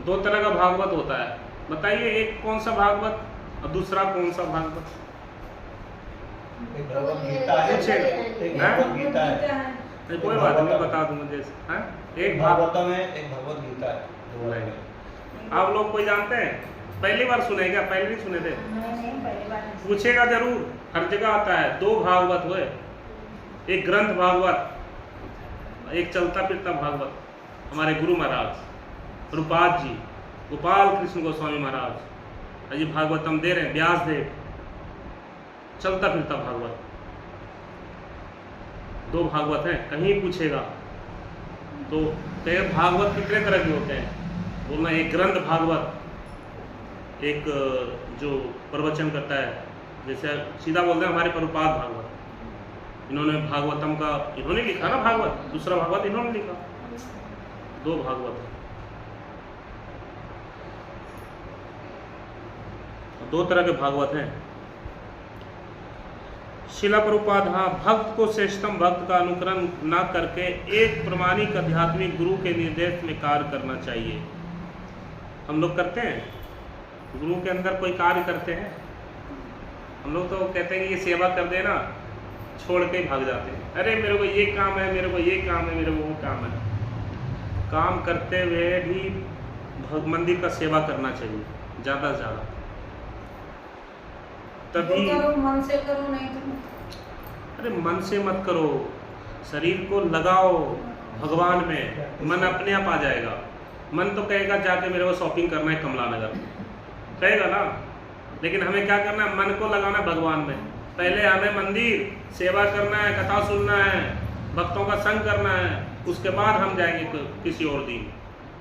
दो तरह का भागवत होता है, बताइए एक कौन सा भागवत और दूसरा कौन सा भागवत? एक भगवत गीता है, एक भगवत गीता है। कोई बात नहीं, बता दूं मुझे। हाँ, एक भागवतम है, एक भगवत गीता है। आप लोग कोई जानते हैं? पहली बार सुने क्या? पहले नहीं सुने थे? नहीं, पहली बार। पूछेगा जरूर, हर जगह आता है। दो भागवत हुए, एक ग्रंथ भागवत, एक चलता फिरता भागवत। हमारे गुरु महाराज रूपाद जी, गोपाल कृष्ण गोस्वामी महाराज अजी भागवतम दे रहे हैं, व्यास देव, चलता फिरता भागवत। दो भागवत हैं, कहीं पूछेगा तो भागवत कितने तरह के होते हैं बोलना। एक ग्रंथ भागवत, एक जो प्रवचन करता है, जैसे सीधा बोलते हैं हमारे प्रभुपाद भागवत, इन्होंने भागवतम का इन्होंने लिखा ना भागवत, दूसरा भागवत इन्होंने लिखा। दो भागवत है, दो तरह के भागवत हैं। शिला प्रभुपाद, हाँ, भक्त को श्रेष्ठतम भक्त का अनुकरण न करके एक प्रमाणिक आध्यात्मिक गुरु के निर्देश में कार्य करना चाहिए। हम लोग करते हैं, गुरु के अंदर कोई कार्य करते हैं? हम लोग तो कहते हैं कि ये सेवा कर देना, छोड़ के ही भाग जाते हैं। अरे मेरे को ये काम है, मेरे को ये काम है, मेरे को वो काम है। काम करते हुए भी मंदिर का सेवा करना चाहिए ज़्यादा से ज़्यादा, तभी। करो, मन से करो, नहीं तो अरे मन से मत करो, शरीर को लगाओ भगवान में, मन अपने आप आ जाएगा। मन तो कहेगा जाके मेरे को शॉपिंग करना है कमला नगर, कहेगा ना, लेकिन हमें क्या करना है? मन को लगाना भगवान में। पहले हमें मंदिर सेवा करना है, कथा सुनना है, भक्तों का संग करना है, उसके बाद हम जाएंगे किसी और दिन।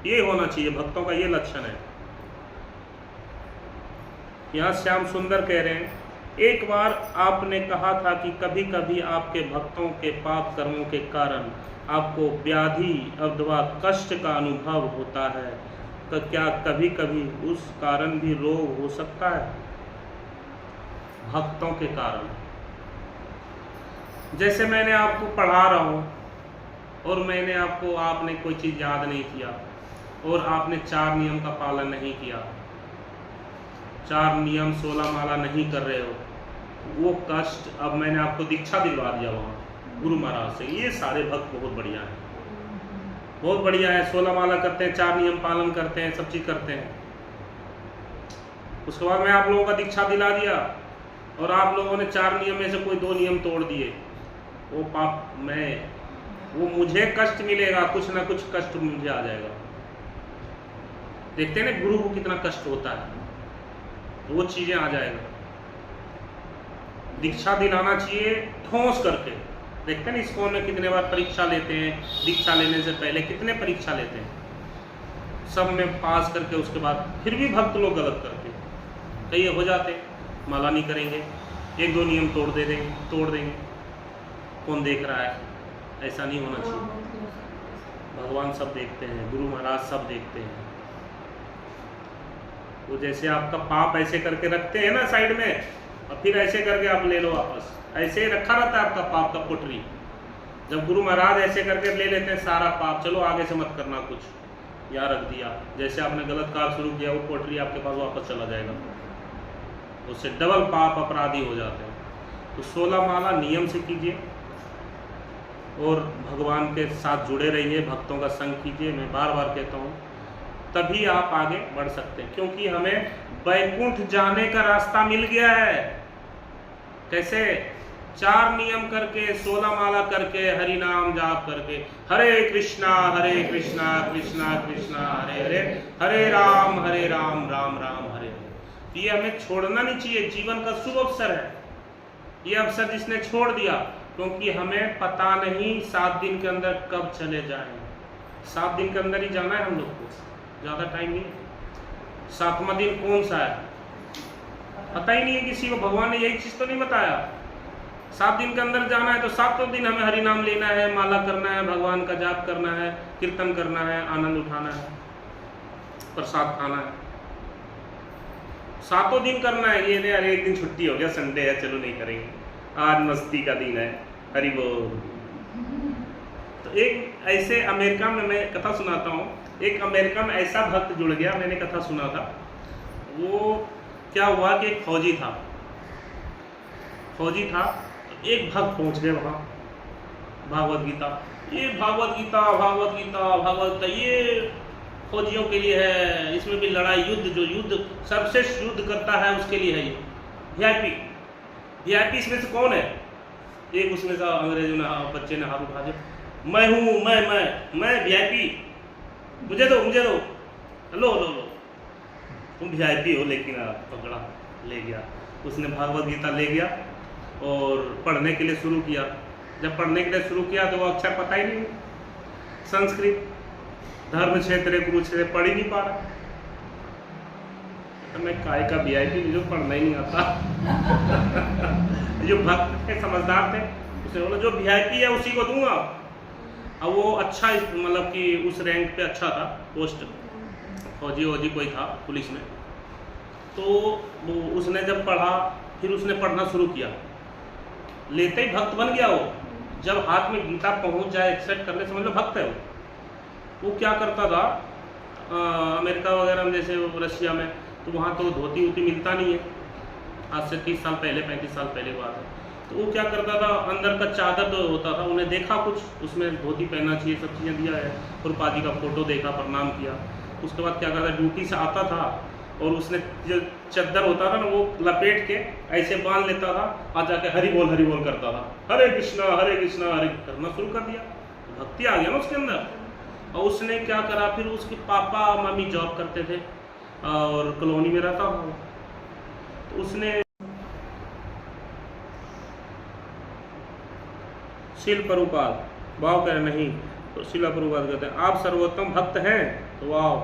ये होना चाहिए, भक्तों का ये लक्षण है। यहाँ श्याम सुंदर कह रहे हैं, एक बार आपने कहा था कि कभी कभी आपके भक्तों के पाप कर्मों के कारण आपको व्याधि अथवा कष्ट का अनुभव होता है, तो क्या कभी कभी उस कारण भी रोग हो सकता है? भक्तों के कारण, जैसे मैंने आपको पढ़ा रहा हूँ और मैंने आपने कोई चीज़ याद नहीं किया और आपने 4 नियम का पालन नहीं किया, 4 नियम 16 माला नहीं कर रहे हो, वो कष्ट अब मैंने आपको दीक्षा दिलवा दिया वहाँ गुरु महाराज से। ये सारे भक्त बहुत बढ़िया हैं, बहुत बढ़िया है, 16 माला करते हैं, 4 नियम पालन करते हैं, सब चीज़ करते हैं। उसके बाद मैं आप लोगों का दीक्षा दिला दिया और आप लोगों ने 4 नियम में से कोई 2 नियम तोड़ दिए, वो पाप वो मुझे कष्ट मिलेगा, कुछ ना कुछ कष्ट मुझे आ जाएगा। देखते हैं ना गुरु को कितना कष्ट होता है, तो वो चीजें आ जाएगा। दीक्षा दिलाना चाहिए ठोस करके। देखते हैं ना इस्कॉन में कितने बार परीक्षा लेते हैं, दीक्षा लेने से पहले कितने परीक्षा लेते हैं, सब में पास करके उसके बाद फिर भी भक्त लोग गलत करते हैं, कई हो जाते, माला नहीं करेंगे, 1-2 नियम तोड़ देंगे, कौन देख रहा है? ऐसा नहीं होना चाहिए। भगवान सब देखते हैं, गुरु महाराज सब देखते हैं। वो जैसे आपका पाप ऐसे करके रखते हैं ना साइड में, और फिर ऐसे करके आप ले लो वापस, ऐसे ही रखा रहता है आपका पाप का पोटरी। जब गुरु महाराज ऐसे करके ले लेते हैं सारा पाप, चलो आगे से मत करना कुछ, यहाँ रख दिया, जैसे आपने गलत कार्य शुरू किया वो पोटरी आपके पास वापस चला जाएगा, उससे डबल पाप अपराधी हो जाते हैं। तो 16 माला नियम से कीजिए और भगवान के साथ जुड़े रहिए, भक्तों का संग कीजिए। मैं बार बार कहता हूँ, तभी आप आगे बढ़ सकते हैं, क्योंकि हमें वैकुंठ जाने का रास्ता मिल गया है। कैसे? 4 नियम करके, 16 माला करके, हरि नाम जाप करके, हरे कृष्णा कृष्णा कृष्णा हरे हरे, हरे राम राम राम हरे हरे। ये हमें छोड़ना नहीं चाहिए, जीवन का शुभ अवसर है ये अवसर जिसने छोड़ दिया, क्योंकि हमें पता नहीं 7 दिन के अंदर कब चले जाएंगे। 7 दिन के अंदर ही जाना है हम लोग को, ज़्यादा टाइम नहीं। 7वां दिन कौन सा है पता ही नहीं है किसी को, भगवान ने यही चीज़ तो नहीं बताया। 7 दिन के अंदर जाना है, तो 7वें दिन हमें हरि नाम लेना है, माला करना है, भगवान का जाप करना है, कीर्तन करना है, आनंद उठाना है, प्रसाद खाना है। 7 दिन करना है, ये नहीं अरे एक दिन छुट्टी हो गया, संडे है, चलो नहीं करेंगे, आज मस्ती का दिन है, हरि बोल। तो एक ऐसे अमेरिका में मैं कथा सुनाता हूँ, एक अमेरिकन ऐसा भक्त जुड़ गया, मैंने कथा सुना था। वो क्या हुआ कि एक फौजी था, तो एक भक्त पहुंच गए वहाँ। भागवत गीता, ये भागवत गीता ये फौजियों के लिए है, इसमें भी लड़ाई युद्ध, जो युद्ध सर्वश्रेष्ठ युद्ध करता है उसके लिए है ये। वीआईपी इसमें से कौन है? एक उसमें से अंग्रेजों ने बच्चे ने हाथ उठा दिया, मैं हूँ, मैं वीआईपी, मुझे दो लो तुम वीआईपी हो। लेकिन पकड़ा, ले गया, उसने भागवत गीता ले गया और पढ़ने के लिए शुरू किया। जब पढ़ने के लिए शुरू किया तो वो अक्षर पता ही नहीं, संस्कृत, धर्म क्षेत्र, कुरुक्षेत्र पढ़ ही नहीं पा रहा। तो मैं काय का वीआईपी, जो पढ़ना ही नहीं आता। जो भक्त थे, समझदार थे, उसने बोला जो वीआईपी है उसी को दूंगा। अब वो अच्छा, मतलब कि उस रैंक पे अच्छा था, पोस्ट फौजी कोई था पुलिस में। तो वो उसने जब पढ़ा, फिर उसने पढ़ना शुरू किया, लेते ही भक्त बन गया वो। जब हाथ में गीता पहुंच जाए, एक्सेप्ट करने, समझ लो भक्त है वो क्या करता था, अमेरिका वगैरह में, जैसे रशिया में, तो वहाँ तो धोती वोती मिलता नहीं है, आज से 30 साल पहले, 35 साल पहले बात है। तो वो क्या करता था, अंदर का चादर होता था, उन्हें देखा कुछ उसमें धोती पहनना चाहिए, सब चीज़ें दिया है, गुरुपाद जी का फोटो देखा, प्रणाम किया। उसके बाद क्या करता, ड्यूटी से आता था और उसने जो चद्दर होता था ना, वो लपेट के ऐसे बांध लेता था, आ जाके हरि बोल करता था, हरे कृष्णा हरे करना शुरू कर दिया। भक्ति आ गया ना उसके अंदर। और उसने क्या करा, फिर उसके पापा मम्मी जॉब करते थे और कॉलोनी में रहता था, तो उसने शिल प्रभुपाद वाव कह नहीं, तो शिला प्रभुपाद कहते हैं आप सर्वोत्तम भक्त हैं, तो वाव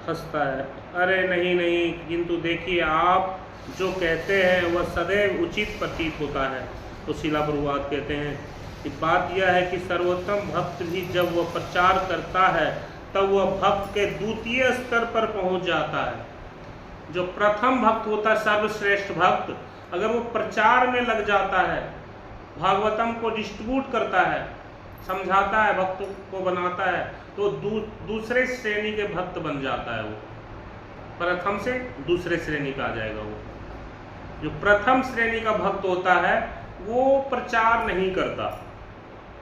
हंसता है, अरे नहीं, किंतु देखिए आप जो कहते हैं वह सदैव उचित प्रतीत होता है। तो शिला प्रभुपाद कहते हैं कि बात यह है कि सर्वोत्तम भक्त भी जब वह प्रचार करता है तब वह भक्त के द्वितीय स्तर पर पहुंच जाता है। जो प्रथम भक्त होता है, सर्वश्रेष्ठ भक्त, अगर वो प्रचार में लग जाता है, भागवतम को डिस्ट्रीब्यूट करता है, समझाता है, भक्तों को बनाता है, तो दूसरे श्रेणी के भक्त बन जाता है। वो प्रथम से दूसरे श्रेणी का आ जाएगा। वो जो प्रथम श्रेणी का भक्त होता है वो प्रचार नहीं करता।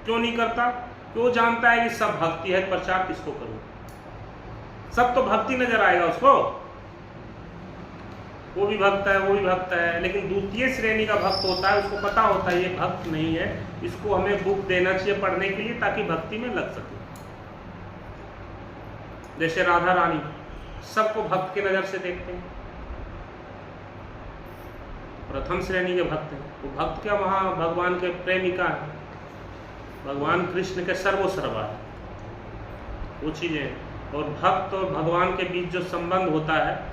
क्यों नहीं करता? वो जानता है कि सब भक्ति है, प्रचार किसको करूं, सब तो भक्ति नजर आएगा उसको, वो भी भक्त है, लेकिन द्वितीय श्रेणी का भक्त होता है, उसको पता होता है ये भक्त नहीं है, इसको हमें बुक देना चाहिए पढ़ने के लिए ताकि भक्ति में लग सके। जैसे राधा रानी सबको भक्त की नजर से देखते हैं, प्रथम श्रेणी के भक्त हैं। वो भक्त क्या, वहाँ भगवान के प्रेमिका है, भगवान कृष्ण के सर्वोसर्वा है, वो चीजें। और भक्त और भगवान के बीच जो संबंध होता है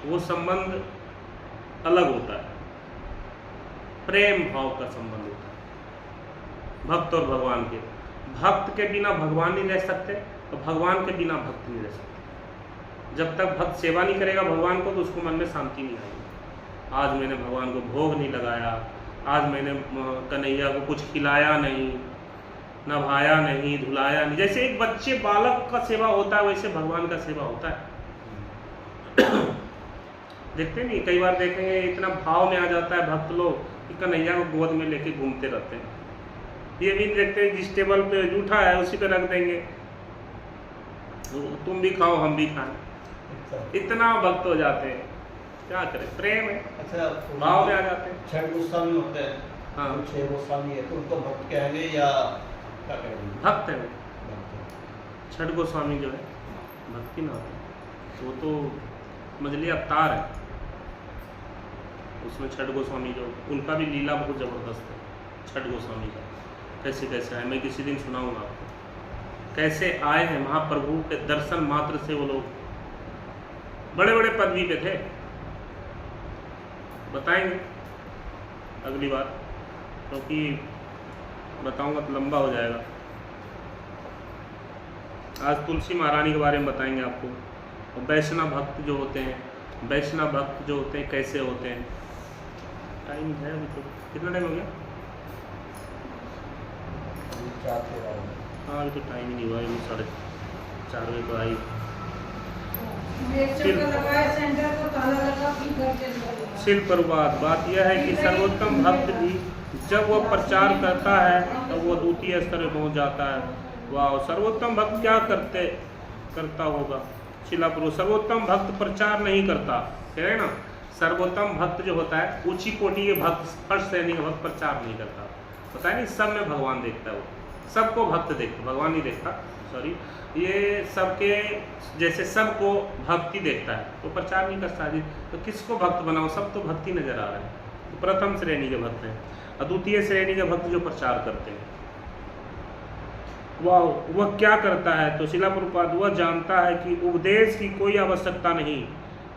वो संबंध अलग होता है, प्रेम भाव का संबंध होता है भक्त और भगवान के। भक्त के बिना भगवान नहीं रह सकते, तो भगवान के बिना भक्त नहीं रह सकते। जब तक भक्त सेवा नहीं करेगा भगवान को, तो उसको मन में शांति नहीं आएगी। आज मैंने भगवान को भोग नहीं लगाया, आज मैंने कन्हैया को कुछ खिलाया नहीं, नभाया नहीं, धुलाया नहीं। जैसे एक बच्चे बालक का सेवा होता है, वैसे भगवान का सेवा होता है। देखते नहीं, कई बार देखेंगे इतना भाव में आ जाता है भक्त लोग कि कन्हैया को गोद में लेके घूमते रहते हैं। ये भी देखते हैं जिस टेबल पे जूठा है उसी पे रख देंगे, तुम भी खाओ हम भी खाएं। इतना भक्त हो जाते हैं, क्या करें, प्रेम है। अच्छा, भाव में आ जाते हैं। 6 गोस्वामी होते हैं, हाँ, 6 गोस्वामी है, तो उनको भक्त कहेंगे या क्या कहेंगे? भक्त है। 6 गोस्वामी जो है भक्ति ना होते, वो तो मजली अवतार है। उसमें 6 गोस्वामी जो, उनका भी लीला बहुत ज़बरदस्त है। 6 गोस्वामी का कैसे कैसे है, मैं किसी दिन सुनाऊंगा आपको, कैसे आए हैं महाप्रभु के दर्शन मात्र से। वो लोग बड़े बड़े पदवी पे थे, बताएंगे अगली बार, क्योंकि बताऊंगा तो लंबा हो जाएगा। आज तुलसी महारानी के बारे में बताएंगे आपको। और वैष्णव भक्त जो होते हैं, वैष्णव भक्त जो होते हैं कैसे होते हैं। टाइम है अभी तो, कितना टाइम हो गया? 4 से हाँ अभी तो टाइम ही नहीं हुआ, अभी 4:30 बजे तो आई। एक चक्कर लगाया सेंटर को, ताला लगा, फिर घर चले गए। शिल प्रभुपाद बात यह है कि सर्वोत्तम भक्त भी जब वह प्रचार करता है तब वह द्वितीय स्तर में पहुंच जाता है। वाह, सर्वोत्तम भक्त क्या करता होगा? शिला प्रभु, सर्वोत्तम भक्त प्रचार नहीं करता, कह रहे हैं ना। सर्वोत्तम भक्त जो होता है, ऊंची कोटि के भक्त, फर्स्ट श्रेणी का भक्त प्रचार नहीं करता, पता है नहीं, सब में भगवान देखता है, वो सबको भक्त देखता, भगवान नहीं देखता, सॉरी, ये सबके जैसे सबको भक्ति देखता है, वो प्रचार नहीं करता जी। तो किसको भक्त बनाओ? सब तो भक्ति नजर आ रहा है। तो प्रथम श्रेणी के भक्त हैं, और द्वितीय श्रेणी के भक्त जो प्रचार करते हैं। वह क्या करता है? तो शिला प्रभुपाद, वह जानता है कि उपदेश की कोई आवश्यकता नहीं,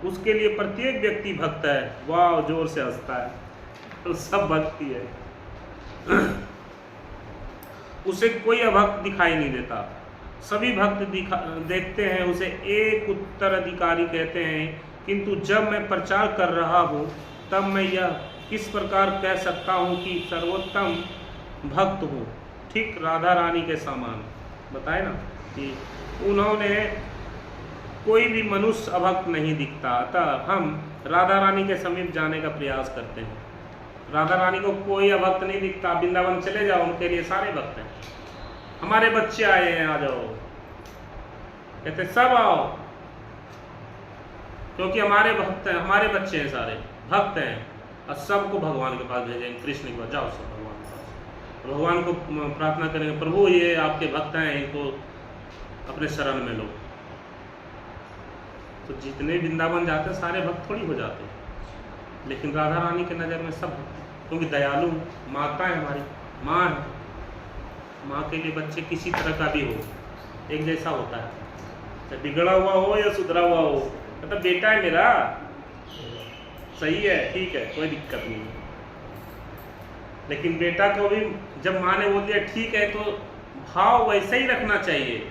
उसके लिए प्रत्येक व्यक्ति भक्त है। वाह, जोर से हंसता है। तो सब भक्ति है, उसे कोई अभक्त दिखाई नहीं देता, सभी भक्त देखते हैं उसे एक उत्तराधिकारी कहते हैं। किंतु जब मैं प्रचार कर रहा हूँ तब मैं यह किस प्रकार कह सकता हूँ कि सर्वोत्तम भक्त हूँ? ठीक राधा रानी के समान बताए ना कि उन्होंने कोई भी मनुष्य अभक्त नहीं दिखता, अतः हम राधा रानी के समीप जाने का प्रयास करते हैं। राधा रानी को कोई अभक्त नहीं दिखता, वृंदावन चले जाओ, उनके लिए सारे भक्त हैं। हमारे बच्चे आए हैं, आ जाओ, कहते सब आओ, क्योंकि हमारे भक्त हैं, हमारे बच्चे हैं, सारे भक्त हैं, और सबको भगवान के पास भेजेंगे, कृष्ण के पास जाओ, सब भगवान के पास, भगवान को प्रार्थना करेंगे, प्रभु ये आपके भक्त हैं, इनको अपने शरण में लो। तो जितने वृंदावन जाते हैं सारे भक्त थोड़ी हो जाते हैं, लेकिन राधा रानी के नज़र में सब भक्त, क्योंकि दयालु माता है, हमारी माँ है, माँ के लिए बच्चे किसी तरह का भी हो एक जैसा होता है, चाहे बिगड़ा हुआ हो या सुधरा हुआ हो, मतलब बेटा है मेरा, सही है, ठीक है, कोई दिक्कत नहीं है। लेकिन बेटा को भी जब माँ ने बोल दिया ठीक है, तो भाव वैसे ही रखना चाहिए,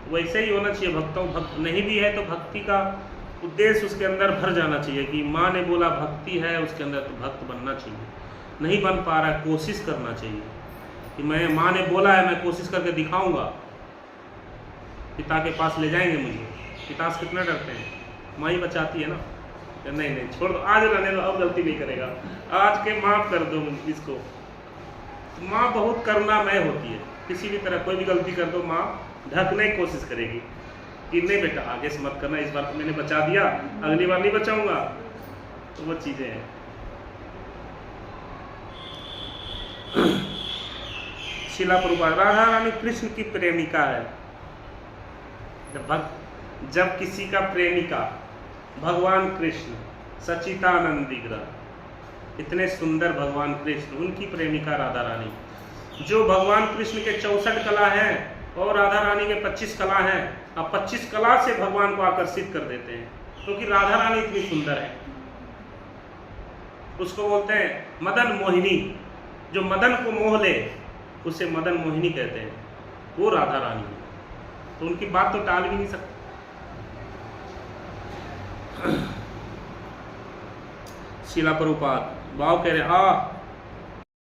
वैसे ही होना चाहिए। भक्तों भक्त नहीं भी है तो भक्ति का उद्देश्य उसके अंदर भर जाना चाहिए कि माँ ने बोला भक्ति है उसके अंदर, तो भक्त बनना चाहिए। नहीं बन पा रहा है, कोशिश करना चाहिए कि मैं, माँ ने बोला है, मैं कोशिश करके दिखाऊंगा। पिता के पास ले जाएंगे मुझे, पिता से कितना डरते हैं, माँ ही बचाती है ना। नहीं नहीं छोड़ दो, आज रहने दो, अब गलती नहीं करेगा, आज के माफ़ कर दो इसको। माँ बहुत करुणामय होती है, किसी भी तरह कोई भी गलती कर दो माँ ढकने की कोशिश करेगी कि नहीं बेटा आगे से मत करना, इस बार तो मैंने बचा दिया, अगली बार नहीं बचाऊंगा। तो वो चीज़ें हैं। शिला प्रभुपाद, राधा रानी कृष्ण की प्रेमिका है। जब किसी का प्रेमिका भगवान कृष्ण सच्चिदानंद विग्रह, इतने सुंदर भगवान कृष्ण, उनकी प्रेमिका राधा रानी, जो भगवान कृष्ण के 64 कला हैं और राधा रानी के 25 कला हैं, अब 25 कला से भगवान को आकर्षित कर देते हैं, क्योंकि राधा रानी इतनी सुंदर है। उसको बोलते हैं मदन मोहिनी, जो मदन को मोह ले उसे मदन मोहिनी कहते हैं, वो राधा रानी है। तो उनकी बात तो टाल भी नहीं सकते। शिला प्रभुपाद भाव कह रहे,